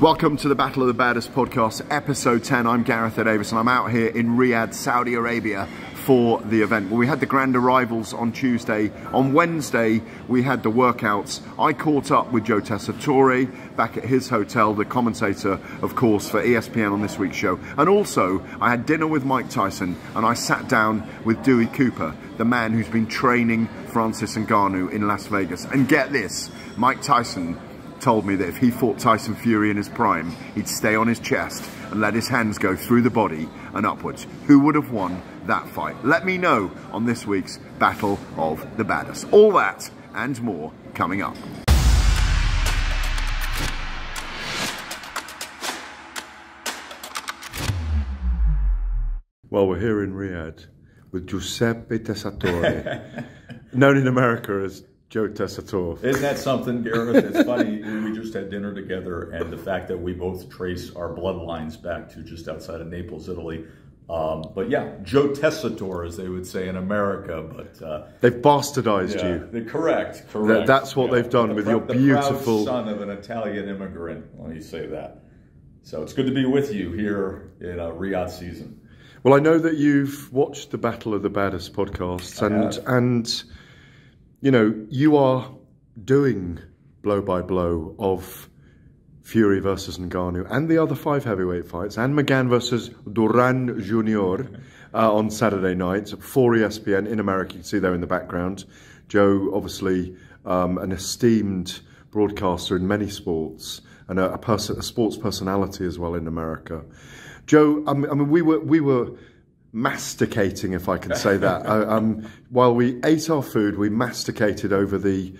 Welcome to the Battle of the Baddest podcast, episode 10. I'm Gareth Davies and I'm out here in Riyadh, Saudi Arabia for the event. Well, we had the grand arrivals on Tuesday. On Wednesday, we had the workouts. I caught up with Joe Tessitore back at his hotel, the commentator, of course, for ESPN on this week's show. And also, I had dinner with Mike Tyson and I sat down with Dewey Cooper, the man who's been training Francis Ngannou in Las Vegas. And get this, Mike Tyson told me that if he fought Tyson Fury in his prime, he'd stay on his chest and let his hands go through the body and upwards. Who would have won that fight? Let me know on this week's Battle of the Baddest. All that and more coming up. Well, we're here in Riyadh with Giuseppe Tessitore, known in America as Joe Tessitore. Isn't that something, Gareth? It's funny, we just had dinner together, and the fact that we both trace our bloodlines back to just outside of Naples, Italy. But yeah, Joe Tessitore, as they would say in America. But they've bastardized you. Correct. That's what they've done with your beautiful... The proud son of an Italian immigrant, let me say that. So it's good to be with you here in Riyadh season. Well, I know that you've watched the Battle of the Baddest podcasts, and you know, you are doing blow by blow of Fury versus Ngannou and the other 5 heavyweight fights, and McGann versus Duran Jr. On Saturday night for ESPN in America. You can see there in the background. Joe, obviously an esteemed broadcaster in many sports and a sports personality as well in America. Joe, I mean, we were masticating, if I can say that. While we ate our food, we masticated over the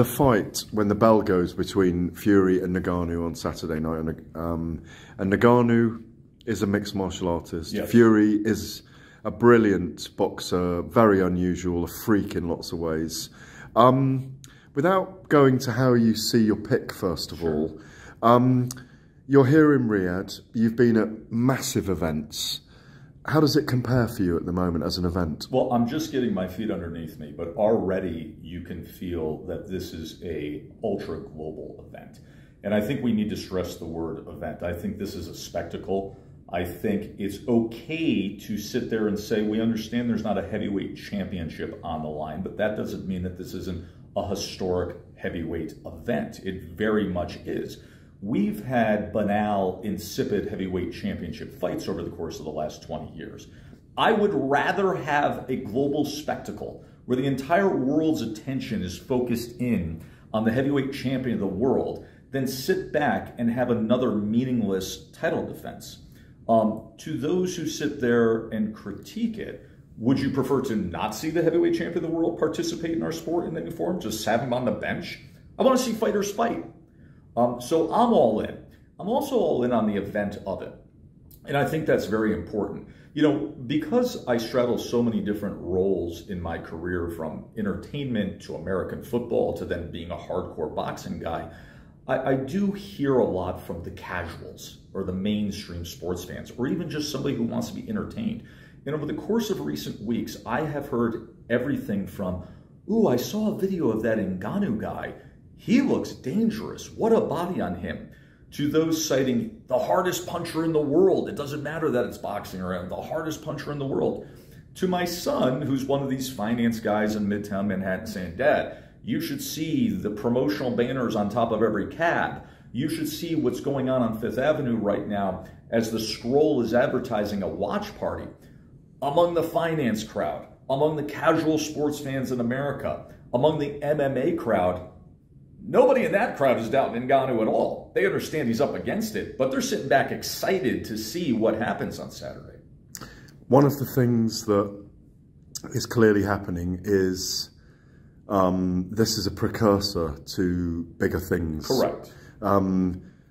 fight when the bell goes between Fury and Ngannou on Saturday night. And Ngannou is a mixed martial artist. Yes. Fury is a brilliant boxer, very unusual, a freak in lots of ways. Without going to how you see your pick, first of all, you're here in Riyadh. You've been at massive events. How does it compare for you at the moment as an event? Well, I'm just getting my feet underneath me, but already you can feel that this is a ultra global event. And I think we need to stress the word event. I think this is a spectacle. I think it's okay to sit there and say, we understand there's not a heavyweight championship on the line, but that doesn't mean that this isn't a historic heavyweight event. It very much is. We've had banal, insipid heavyweight championship fights over the course of the last 20 years. I would rather have a global spectacle where the entire world's attention is focused in on the heavyweight champion of the world than sit back and have another meaningless title defense. To those who sit there and critique it, would you prefer to not see the heavyweight champion of the world participate in our sport in any form? Just have him on the bench? I want to see fighters fight. So I'm all in. I'm also all in on the event of it. And I think that's very important. You know, because I straddle so many different roles in my career, from entertainment to American football to then being a hardcore boxing guy, I do hear a lot from the casuals or the mainstream sports fans, or even just somebody who wants to be entertained. And over the course of recent weeks, I have heard everything from, ooh, I saw a video of that Ngannou guy. He looks dangerous. What a body on him. To those citing the hardest puncher in the world. It doesn't matter that it's boxing or the hardest puncher in the world. To my son, who's one of these finance guys in Midtown Manhattan, saying, Dad, you should see the promotional banners on top of every cab. You should see what's going on Fifth Avenue right now as the Scroll is advertising a watch party. Among the finance crowd, among the casual sports fans in America, among the MMA crowd, nobody in that crowd is doubting Ngannou at all. They understand he's up against it, but they're sitting back excited to see what happens on Saturday. One of the things that is clearly happening is this is a precursor to bigger things. Correct.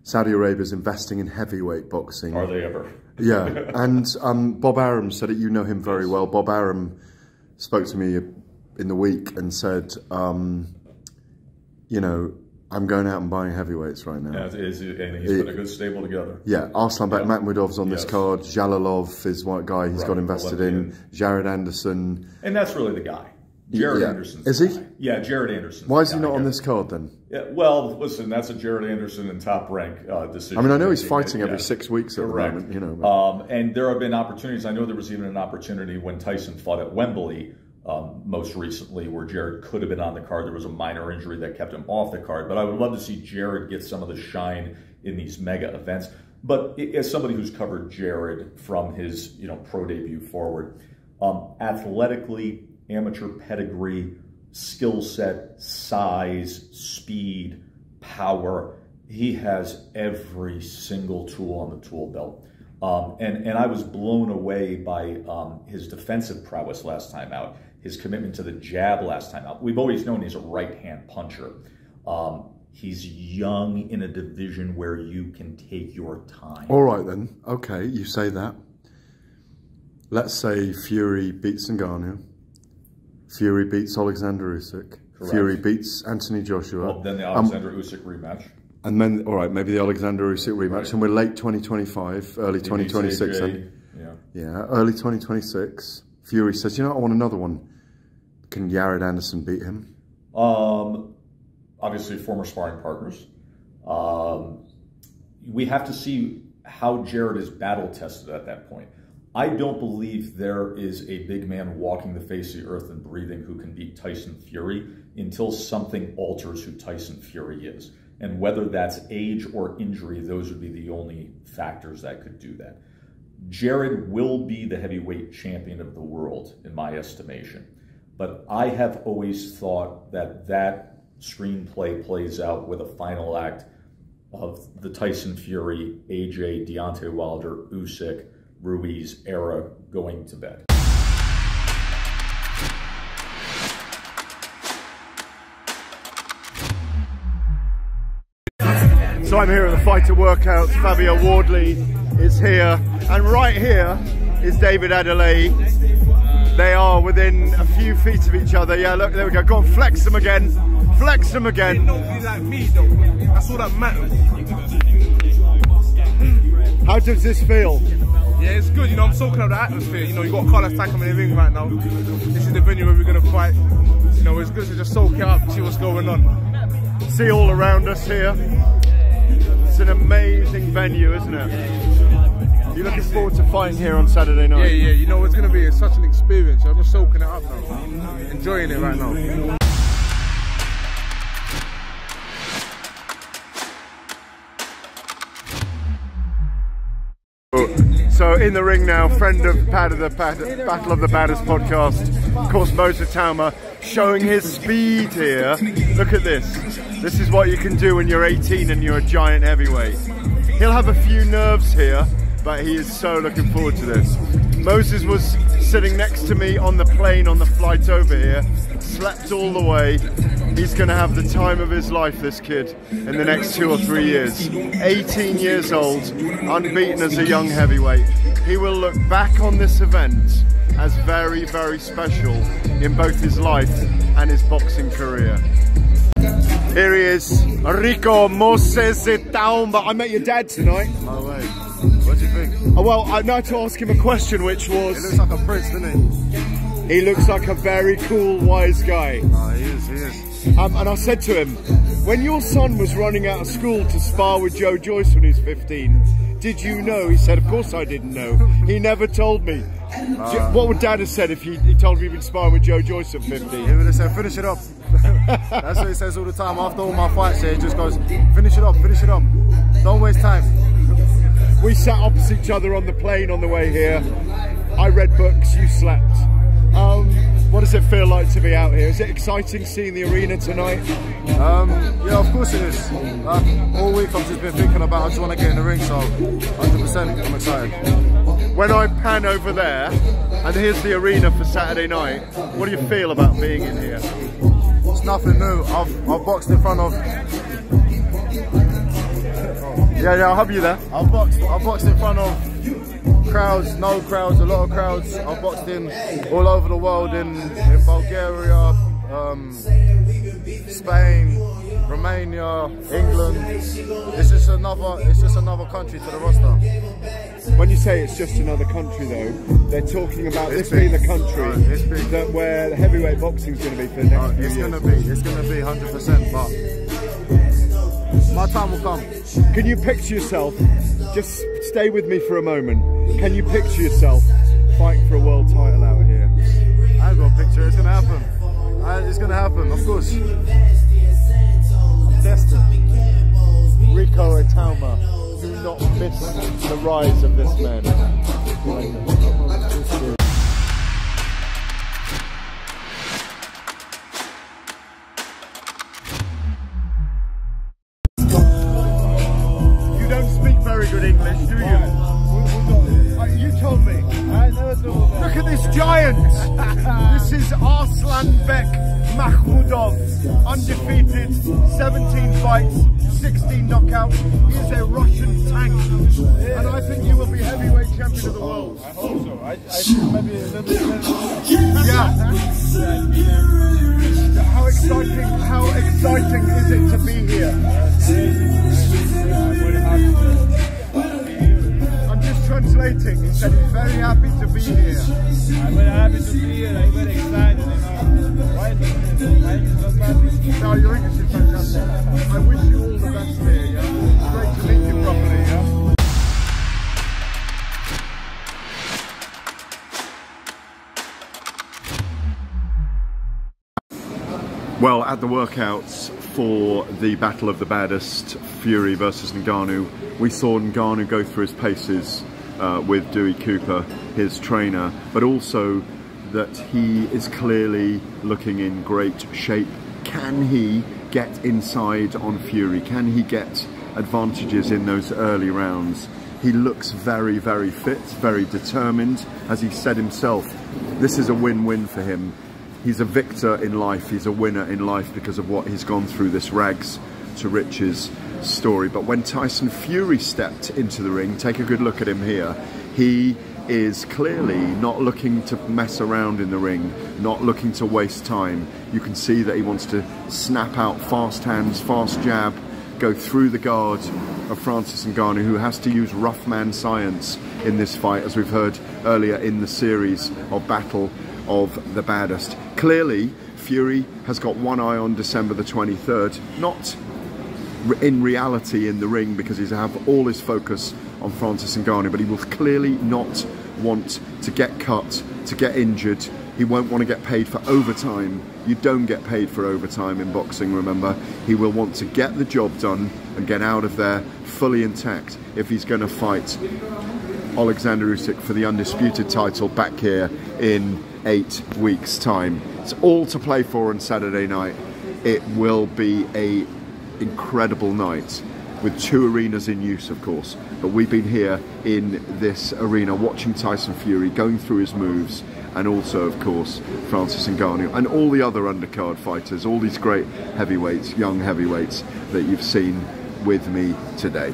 Saudi Arabia is investing in heavyweight boxing. Are they ever? Yeah, and Bob Arum said it. You know him very well. Bob Arum spoke to me in the week and said, you know, I'm going out and buying heavyweights right now. Yeah, and he's put a good stable together. Yeah, Arslanbek Makhmudov's on this card. Jalalov is one guy he's got invested in. Jared Anderson. And that's really the guy. Jared Anderson's Is he? Yeah, Jared Anderson. Why is he not on this card then? Yeah, well, listen, that's a Jared Anderson in Top Rank decision. I mean, I know he's fighting every 6 weeks at the moment, you know. And there have been opportunities. I know there was even an opportunity when Tyson fought at Wembley most recently where Jared could have been on the card. There was a minor injury that kept him off the card. But I would love to see Jared get some of the shine in these mega events. But as somebody who's covered Jared from his pro debut forward, athletically, amateur pedigree, skill set, size, speed, power. He has every single tool on the tool belt. And I was blown away by his defensive prowess last time out, his commitment to the jab last time out. We've always known he's a right-hand puncher. He's young in a division where you can take your time. All right then. Okay, you say that. Let's say Fury beats Ngannou. Fury beats Alexander Usyk. Correct. Fury beats Anthony Joshua. Well, then the Alexander Usyk rematch. And then, all right, maybe the Alexander Usyk rematch. Right. And we're late 2025, early 2026 then. Yeah, early 2026. Fury says, you know, I want another one. Can Jared Anderson beat him? Obviously, former sparring partners. We have to see how Jared is battle tested at that point. I don't believe there is a big man walking the face of the earth and breathing who can beat Tyson Fury until something alters who Tyson Fury is. And whether that's age or injury, those would be the only factors that could do that. Jared will be the heavyweight champion of the world, in my estimation. But I have always thought that that screenplay plays out with a final act of the Tyson Fury, AJ, Deontay Wilder, Usyk, Ruiz era going to bed. So I'm here at the Fighter Workouts. Fabio Wardley is here, and right here is David Adelaide. They are within a few feet of each other. Yeah, look, there we go. Go on, flex them again. Flex them again. Nobody like me though. That's all that matters. How does this feel? Yeah, it's good. You know, I'm soaking up the atmosphere. You know, you got Carlos Takam in the ring right now. This is the venue where we're gonna fight. You know, it's good to just soak it up, see what's going on. See all around us here. It's an amazing venue, isn't it? You're looking forward to fighting here on Saturday night? Yeah, you know, it's going to be such an experience. I'm just soaking it up now. Enjoying it right now. So in the ring now, friend of Battle of the Baddest podcast, of course, Moser Tauma, showing his speed here. Look at this. This is what you can do when you're 18 and you're a giant heavyweight. He'll have a few nerves here, but he is so looking forward to this. Moses was sitting next to me on the plane on the flight over here, slept all the way. He's going to have the time of his life, this kid, in the next 2 or 3 years. 18 years old, unbeaten as a young heavyweight. He will look back on this event as very, very special in both his life and his boxing career. Here he is, Rico Moses Tauma. I met your dad tonight. No way. What do you think? Oh, well, I had to ask him a question, which was... He looks like a prince, doesn't he? He looks like a very cool, wise guy. No, he is. And I said to him, when your son was running out of school to spar with Joe Joyce when he was 15, did you know? He said, of course I didn't know. He never told me. What would Dad have said if he told me he'd been sparring with Joe Joyce at 15? He would have said, finish it up. That's what he says all the time. After all my fights here, he just goes, finish it up, finish it up. Don't waste time. We sat opposite each other on the plane on the way here. I read books, you slept. What does it feel like to be out here? Is it exciting seeing the arena tonight? Yeah, of course it is. All week I've just been thinking about I just want to get in the ring, so 100% I'm excited. When I pan over there, and here's the arena for Saturday night, what do you feel about being in here? It's nothing new. I've boxed in front of... Yeah, I'll have you there. I've boxed in front of crowds, no crowds, a lot of crowds. I've boxed in all over the world, in Bulgaria, Spain, Romania, England. It's just another country to the roster. When you say it's just another country, though, they're talking about this being the country that where the heavyweight boxing is going to be for the next few years. It's going to be 100%, but my time will come. Can you picture yourself? Just stay with me for a moment. Can you picture yourself fighting for a world title out here? I ain't got a picture. It's going to happen. It's going to happen, of course. I'm destined. Rico Itauma, do not miss the rise of this man. You don't speak very good English, do you? You told me. I never do that. Look at this giant! This is Arslanbek Makhmudov, undefeated, 17 fights, 16 knockouts. He is a Russian tank, and I think you will be heavyweight champion of the world. I hope so. I think maybe a little bit. Yeah. How exciting is it to be here? I'm just translating. He said he's very happy to be here. I'm very happy to be here. I'm very excited. Right? No, your English is fantastic. I wish you all the best here. Yeah? It's great to meet you properly. Yeah? Well, at the workouts for the Battle of the Baddest, Fury versus Ngannou, we saw Ngannou go through his paces with Dewey Cooper, his trainer, but also that he is clearly looking in great shape. Can he get inside on Fury? Can he get advantages in those early rounds? He looks very, very fit, very determined. As he said himself, this is a win-win for him. He's a victor in life, he's a winner in life because of what he's gone through, this rags to riches story. But when Tyson Fury stepped into the ring, take a good look at him here, he is clearly not looking to mess around in the ring, not looking to waste time. You can see that he wants to snap out fast hands, fast jab, go through the guard of Francis Ngannou, who has to use rough man science in this fight, as we've heard earlier in the series of Battle of the Baddest. Clearly, Fury has got one eye on December the 23rd, not in reality in the ring, because he's have all his focus on Francis Ngannou, but he will clearly not want to get cut, to get injured. He won't want to get paid for overtime. You don't get paid for overtime in boxing, remember. He will want to get the job done and get out of there fully intact if he's going to fight Alexander Usyk for the undisputed title back here in 8 weeks' time. It's all to play for on Saturday night. It will be an incredible night with 2 arenas in use, of course. But we've been here in this arena watching Tyson Fury going through his moves, and also, of course, Francis Ngannou and all the other undercard fighters, all these great heavyweights, young heavyweights that you've seen with me today.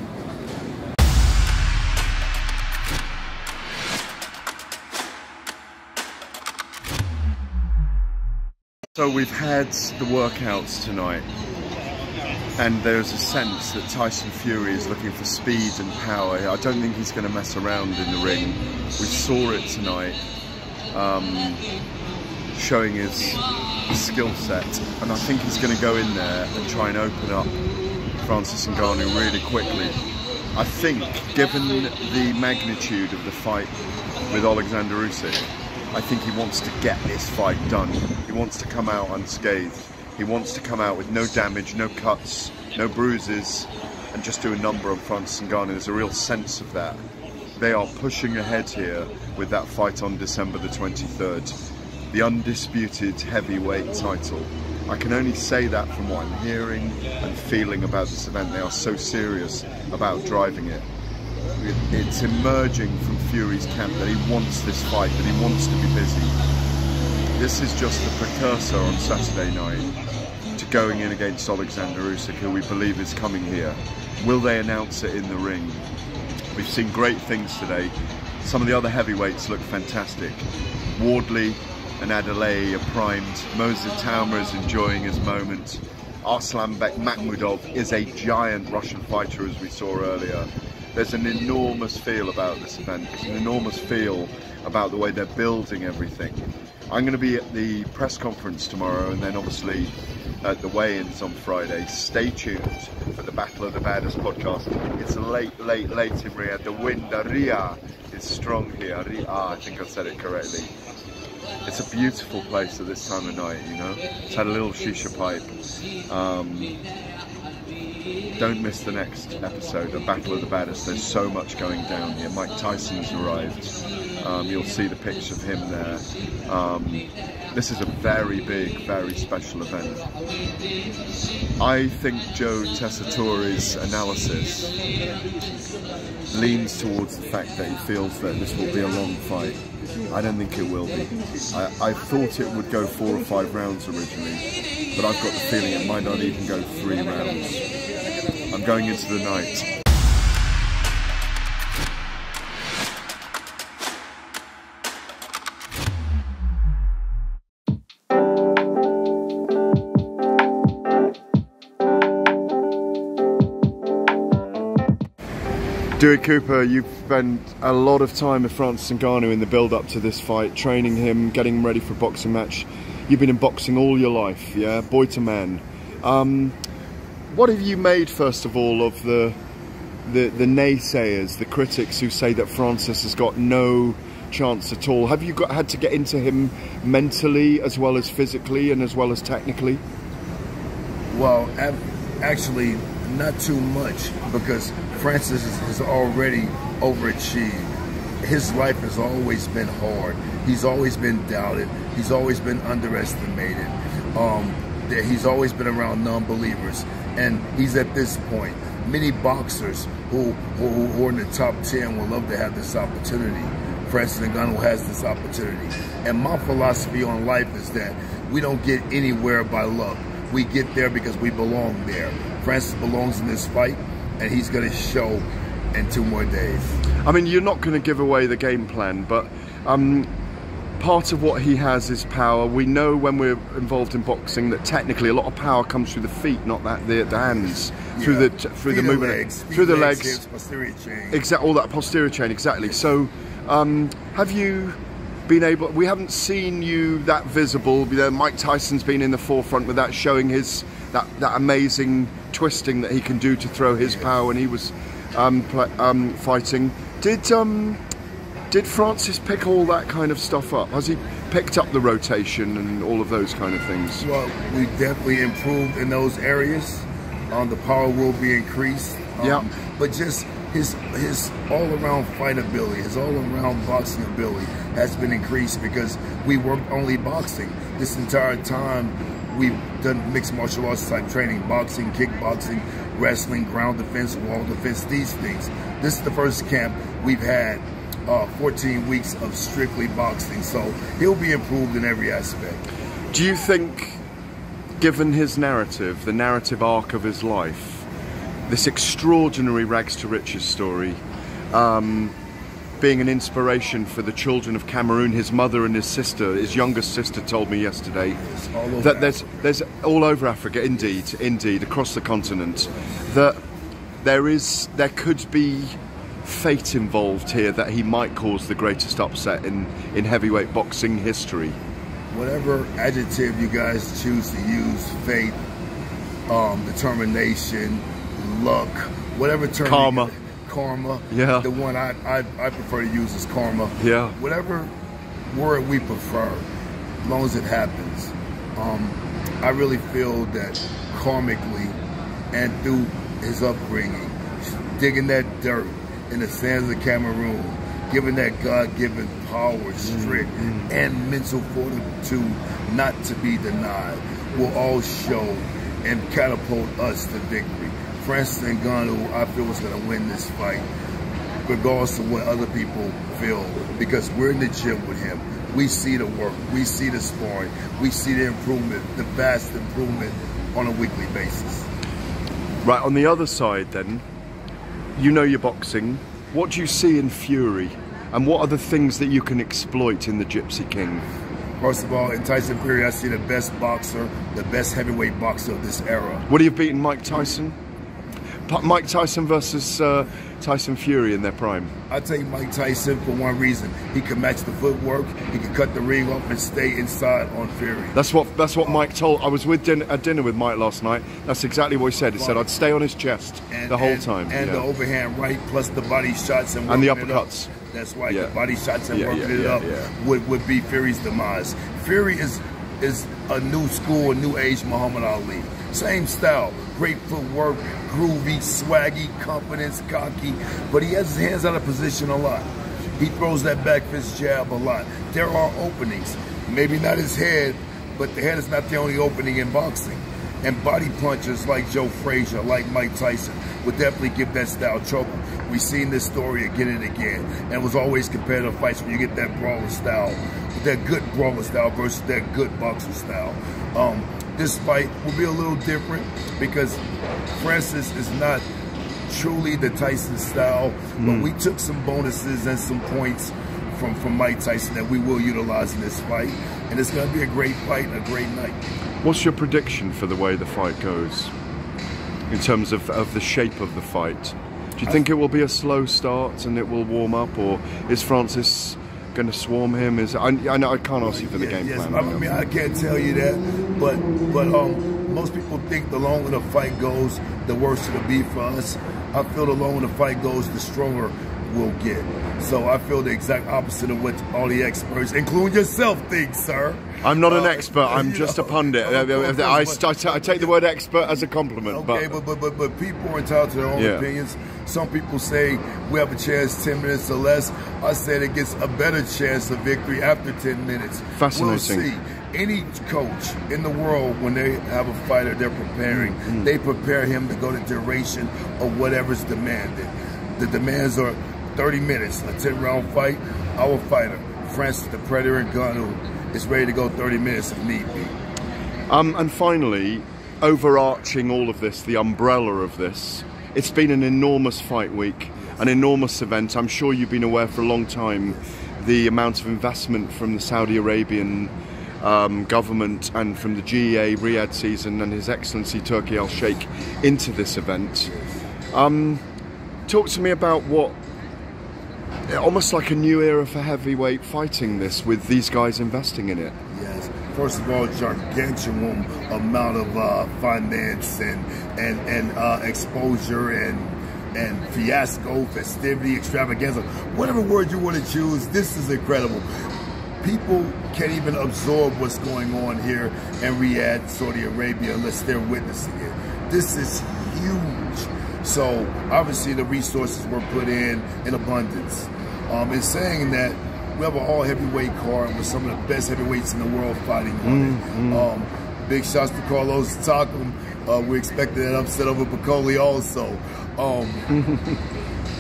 So we've had the workouts tonight, and there's a sense that Tyson Fury is looking for speed and power. I don't think he's going to mess around in the ring. We saw it tonight, showing his skill set, and I think he's going to go in there and try and open up Francis Ngannou really quickly. I think, given the magnitude of the fight with Alexander Usyk, I think he wants to get this fight done. He wants to come out unscathed. He wants to come out with no damage, no cuts, no bruises, and just do a number on Francis Ngannou. There's a real sense of that. They are pushing ahead here with that fight on December the 23rd. The undisputed heavyweight title. I can only say that from what I'm hearing and feeling about this event. They are so serious about driving it. It's emerging from Fury's camp that he wants this fight, that he wants to be busy. This is just the precursor on Saturday night to going in against Alexander Usyk, who we believe is coming here. Will they announce it in the ring? We've seen great things today. Some of the other heavyweights look fantastic. Wardley and Adelaide are primed. Moses Itauma is enjoying his moment. Arslanbek Makhmudov is a giant Russian fighter, as we saw earlier. there's an enormous feel about this event. There's an enormous feel about the way they're building everything. I'm going to be at the press conference tomorrow, and then obviously at the weigh-ins on Friday. Stay tuned for the Battle of the Baddest podcast. It's late in Riyadh. The wind, Riyadh, is strong here. I think I said it correctly. It's a beautiful place at this time of night, you know. It's had a little shisha pipe. Don't miss the next episode of Battle of the Baddest. There's so much going down here. Mike Tyson's arrived. You'll see the picture of him there. This is a very big, very special event. I think Joe Tessitore's analysis leans towards the fact that he feels that this will be a long fight. I don't think it will be. I thought it would go 4 or 5 rounds originally, but I've got the feeling it might not even go 3 rounds. I'm going into the night. Dewey Cooper, you've spent a lot of time with Francis Ngannou in the build-up to this fight, training him, getting him ready for a boxing match. You've been in boxing all your life, yeah, boy to man. What have you made, first of all, of the naysayers, the critics who say that Francis has got no chance at all? Have you had to get into him mentally as well as physically and as well as technically? Well, actually, not too much, because Francis has already overachieved. His life has always been hard. He's always been doubted. He's always been underestimated. He's always been around non-believers. And he's at this point. Many boxers who are in the top 10 would love to have this opportunity. Francis Ngannou has this opportunity. And my philosophy on life is that we don't get anywhere by luck. We get there because we belong there. Francis belongs in this fight, and he's going to show in 2 more days. I mean, you're not going to give away the game plan, but part of what he has is power. We know when we're involved in boxing that technically a lot of power comes through the feet, not the hands, yeah. through the movement, legs, through the legs, hips, posterior chain. Exactly, all that posterior chain, exactly. So, have you been able? We haven't seen you that visible. You know, Mike Tyson's been in the forefront with that, showing his that amazing twisting that he can do to throw his power when he was fighting. Did Francis pick all that kind of stuff up? Has he picked up the rotation and all of those kind of things? Well, we definitely improved in those areas. The power will be increased. Yeah. But just his all-around fight ability, his all-around boxing ability has been increased because we weren't only boxing. This entire time, we've done mixed martial arts type training, boxing, kickboxing, wrestling, ground defense, wall defense, these things. This is the first camp we've had 14 weeks of strictly boxing, so he'll be improved in every aspect. Do you think, given his narrative, the narrative arc of his life, this extraordinary rags to riches story, being an inspiration for the children of Cameroon, his mother and his sister, his youngest sister told me yesterday, that there's all over Africa, indeed, across the continent, that there could be fate involved here, that he might cause the greatest upset in heavyweight boxing history? Whatever adjective you guys choose to use, fate, determination, luck, whatever term. Karma. Yeah. The one I prefer to use is karma. Yeah. Whatever word we prefer, as long as it happens. I really feel that karmically and through his upbringing, digging that dirt in the sands of Cameroon, given that God-given power, strength, and mental fortitude not to be denied, will all show and catapult us to victory. Francis Ngannou, I feel, is going to win this fight, regardless of what other people feel, because we're in the gym with him. We see the work, we see the sparring, we see the improvement, the vast improvement on a weekly basis. Right, on the other side then, you know your boxing. What do you see in Fury? And what are the things that you can exploit in the Gypsy King? First of all, in Tyson Fury, I see the best boxer, the best heavyweight boxer of this era. Would he have beaten Mike Tyson? Mike Tyson versus Tyson Fury in their prime? I take Mike Tyson for one reason. He can match the footwork. He can cut the ring off and stay inside on Fury. That's what Mike told. I was at dinner with Mike last night. That's exactly what he said. He said I'd stay on his chest the whole time. And the overhand right plus the body shots and the uppercuts. That's right. The body shots and working it up would be Fury's demise. Fury is a new school, a new age Muhammad Ali. Same style, great footwork, groovy, swaggy, confidence, cocky, but he has his hands out of position a lot. He throws that back fist jab a lot. There are openings, maybe not his head, but the head is not the only opening in boxing. And body punchers like Joe Frazier, like Mike Tyson, would definitely give that style trouble. We've seen this story again and again, and it was always competitive fights when you get that brawler style, that good brawler style versus that good boxer style. This fight will be a little different because Francis is not truly the Tyson style, but we took some bonuses and some points from Mike Tyson that we will utilize in this fight, and it's going to be a great fight and a great night. What's your prediction for the way the fight goes in terms of the shape of the fight? Do you think it will be a slow start and it will warm up, or is Francis going to swarm him? I know I can't ask you for the game plan. I mean, I can't tell you that, but most people think the longer the fight goes, the worse it'll be for us. I feel the longer the fight goes, the stronger we'll get. So I feel the exact opposite of what all the experts, including yourself, think, sir. I'm not an expert. I'm just a pundit. I take the word expert as a compliment. Okay, but people are entitled to their own opinions. Some people say we have a chance 10 minutes or less. I said it gets a better chance of victory after 10 minutes. Fascinating. We'll see. Any coach in the world, when they have a fighter they're preparing, they prepare him to go the duration of whatever's demanded. The demands are 30 minutes, a 10-round fight. Our fighter, Francis the Predator Ngannou, is ready to go 30 minutes if need be. And finally, overarching all of this, the umbrella of this, it's been an enormous fight week, an enormous event. I'm sure you've been aware for a long time the amount of investment from the Saudi Arabian government and from the GEA Riyadh season and His Excellency Turki Al-Sheikh into this event. Talk to me about what, almost like a new era for heavyweight fighting this, with these guys investing in it. Yes. First of all, gargantuan amount of finance and exposure and fiasco, festivity, extravaganza, whatever word you want to choose. This is incredible. People can't even absorb what's going on here in Riyadh, Saudi Arabia, unless they're witnessing it. This is huge. So obviously the resources were put in abundance. In saying that, we have an all heavyweight card with some of the best heavyweights in the world fighting on it. Big shots to Carlos Takam. We expected an upset over Piccoli also.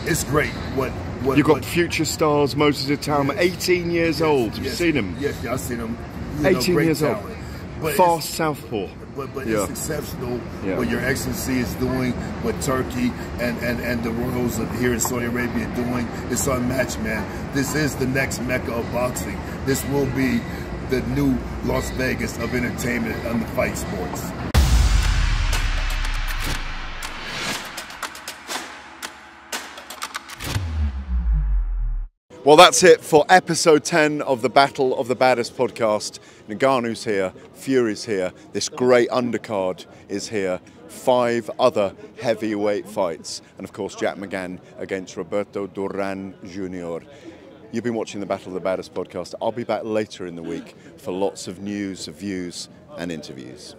It's great. You've got future stars, Moses Itama, 18 years old. Have you seen him? Yes, I've seen him. 18 years talent. old. But fast southpaw. But it's exceptional what Your Excellency is doing, what Turkey and the royals here in Saudi Arabia are doing. It's unmatched, man. This is the next mecca of boxing. This will be the new Las Vegas of entertainment and the fight sports. Well, that's it for episode 10 of the Battle of the Baddest podcast. Ngannou's here, Fury's here, this great undercard is here, 5 other heavyweight fights, and of course Jack McGann against Roberto Duran Jr. You've been watching the Battle of the Baddest podcast. I'll be back later in the week for lots of news, views and interviews.